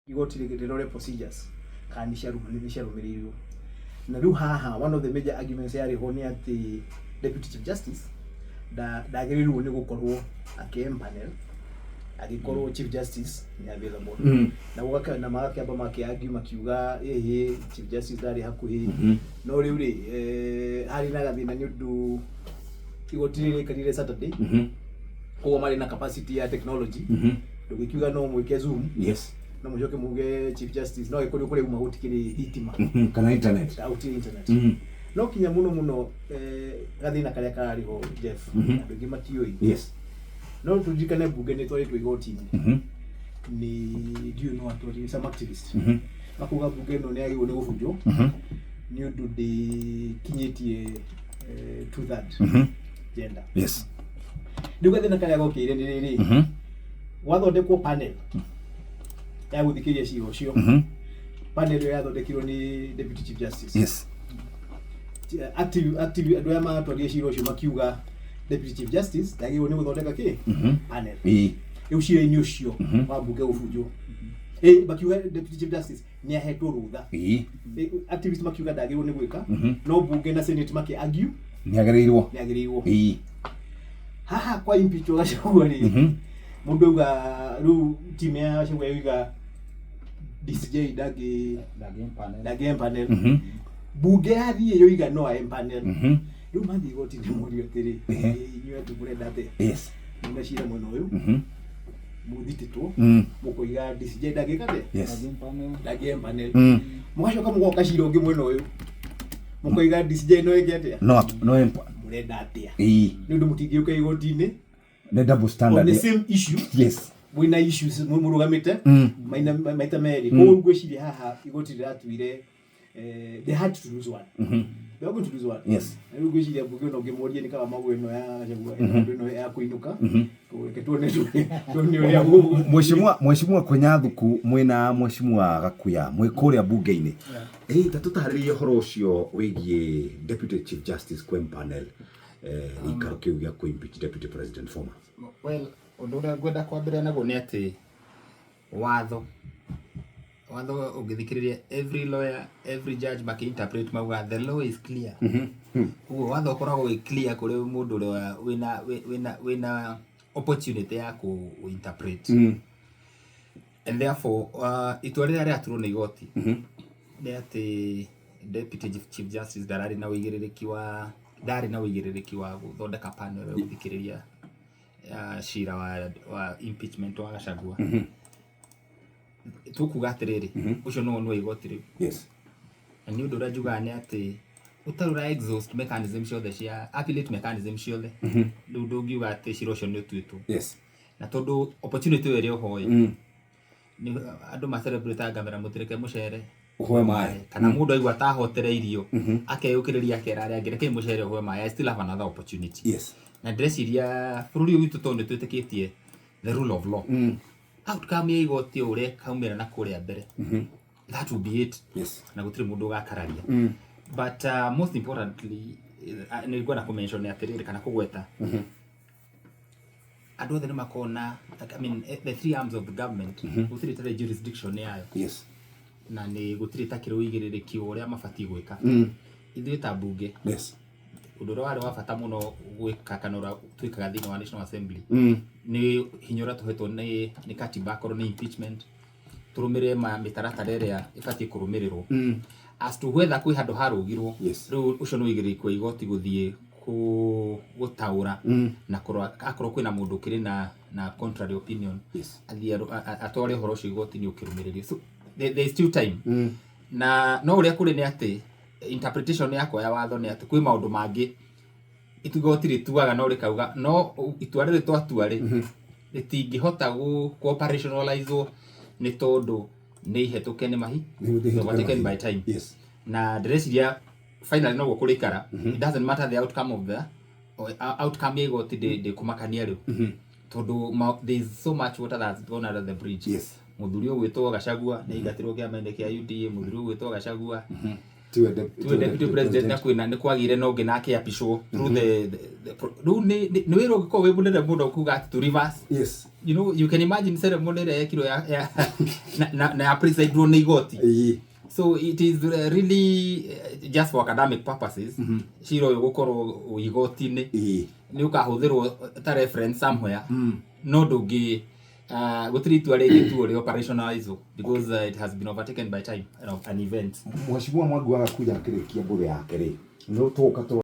igooti rĩrore procedures kandi ciarũmĩrĩirwo. Na rĩu haha one of the major arguments yarĩho nĩ atĩ Deputy Chief Justice ndagĩrĩirwo nĩ gũkorwo akĩempanel agĩkorwo Chief Justice nĩ available. Na magakĩamba makĩargue makiuga Chief Justice ndarĩ hakuhĩ. No rĩu rĩ harĩ na gathĩna nĩ ũndũ igooti rĩrĩkanire Saturday. Koguo marĩ na capacity ya technology. Ndũgĩkiuga no mwĩke Zoom. Yes. No mujoke muge Chief Justice no ikore kure uma gutikire hitima kana internet no kinya muno gathina karia kariho Jeff andũ matioi. Yes. No tujikane bunge ni twari igooti ni dio no atwari some activist akuga bunge no ni agirwo ni gubunjwo ni undu ndi kinyitie thutha gender. Yes. Ndio gathina karia gokire ni riri wathondekwo panel ya guthikiria ciiro cio. Panel ya thondekirwo ni Deputy Chief Justice. Yes. Active andũ aya matwaria ciiro cio makiuga Deputy Chief Justice ndagĩrĩirwo nĩ gũthondeka kĩ panel. Rĩu ciira-inĩ ũcio wa mbunge gũbunjwo makiuga Deputy Chief Justice nĩ ahetwo rũtha. Activist makiuga ndagĩrĩirwo nĩ gwĩka no mbunge na Senate argue nĩ agĩrĩirwo. Haha kwa impeachment gacagua rĩ mundu uga ru timu ya gacagua yuga DCJ ndage panel. Bunge yathie yoiga no panel. Rĩu mathi igooti nĩ mũrio tĩrĩ inyuĩ tũmũrenda atĩa. Yes. Nĩ cira mwena ũyũ mũthitĩtwo mũkũiga DCJ ndagĩka atĩa. Yes. Ndage panel. Mũgacoka mũgoka cira ũngĩ mwena ũyũ mũkũiga DCJ no ĩgĩ atĩa. No mũrenda atĩa. Nĩ ũndũ mũtingĩũka igooti-inĩ the double standard on the same issue. Yes. Mwina issues murugamite maita meri ko gwiciria haha igooti rĩratuire they had to lose one. They are going to lose one. Yes. Nĩ gwiciria mbunge no ngĩmorie nĩ kama magwe no ya jagua no ya kuinuka tuone Mheshimiwa Kwenya Thuku mwina Mheshimiwa Gakuya mwĩ kũrĩa bunge-inĩ ta tũtarĩrie ũhoro ũcio wĩgiĩ Deputy Chief Justice kwem panel ikaro kĩu gĩa impeach Deputy President former. Well, ũndũ ũrĩa ngwenda kwambĩrĩria naguo nĩ atĩ watho ũngĩthikĩrĩria every lawyer every judge maki-interpret mauga the law is clear. Ũguo watho ũkoragwo wĩ clear kũrĩ mũndũ ũrĩa wĩna opportunity ya ku-interpret. And therefore itua rĩrĩa rĩaturwo nĩ igooti nĩ atĩ Deputy Chief Justice ndarĩ na ũigĩrĩrĩki wa gũthondeka panel ya gũthikĩrĩria cira wa impeachment wa Gachagua. Tukuga atĩrĩrĩ ũcio no igooti rĩu. Yes. Na nĩ ũndũ ũrĩa njugaga nĩ atĩ ũtarũra exhaust mechanism ciothe cia appellate mechanism ciothe rĩu ndũngiuga atĩ cira ũcio nĩ ũtuĩtwo. Yes. Na tondũ opportunity ĩrĩa ũhoĩ nĩ andũ macelebrate ngamera mũtĩrĩke mũcere ũhoe maĩ kana mũndũ aigua atahotereirio akeyũkĩrĩria akera arĩa angĩ reke mũcere ũhoe maĩ. I still have another opportunity. Yes. Na ndĩreciria bũrũri ũyũ witũ tondũ nĩ twĩtĩkĩtie the rule of law. Outcome ya igooti ũrĩa kaumĩra na kũrĩa mbere that will be it. Yes. Na gũtirĩ mũndũ ũgakararia. But most importantly nĩ ngwenda kũmention atĩrĩrĩ kana kũgweta andũ othe nĩ makona I mean the three arms of the government gũtirĩ tarĩ jurisdiction yayo. Yes. Na nĩ gũtirĩ takĩrĩ ũigĩrĩrĩki ũrĩa mabatiĩ gwĩka. Ithuĩ ta mbunge. Yes. Ũndũ ũrĩa warĩ wa bata mũno gwĩka kana ũrĩa twĩkaga thĩinĩ wa National Assembly nĩ hinya ũrĩa tũhetwo nĩ katiba akorwo nĩ impeachment tũrũmĩrĩre mĩtaratara ĩrĩa ĩbatiĩ kũrũmĩrĩrwo as to whether kwĩ handũ harũgirwo. Rĩu ũcio nĩ ũigĩrĩrĩki wa igooti gũthiĩ gũtaũra na akorwo kwĩna mũndũ ũkĩrĩ na contrary opinion atware ũhoro ũcio igooti-inĩ ũkĩrũmĩrĩrio. So there is still time. Na no ũrĩa kũrĩ nĩ atĩ interpretation yakwa ya watho nĩ atĩ kwĩ maũndũ mangĩ itigoti rĩtuaga no rĩkauga no itua rĩrĩ twatua rĩtingĩhota operationalize nĩ tondũ nĩ ihetũke nĩ mahi taken by time. Yes. Na ndĩreciria finally no gũkũrĩkara it doesn't matter the outcome of the outcome ya igoti ndĩkũmakania rĩu tondũ there is so much water that's gone under the bridge. Yes. Mũthuri ũgwĩtwo Gachagua nĩ aingatirwo kĩama-inĩ kĩa UDA mũthuri ũgwĩtwo Gachagua to deputy president na kwina ni kwagire no ngi nake apisho through the ni wero giko we munene muno kuga to reverse. Yes, you know, you can imagine ceremony ile kilo ya na preside ni igooti. So it is really just for academic purposes. Shiro yo gukoro igooti-ini ni ukahuthirwo ta reference somewhere. No ndungi gutiri tu ari tu ori operationalize because it has been overtaken by time, you know, an event. Mheshimiwa Mwangi agakuja akirikia mbere yake ri no tuka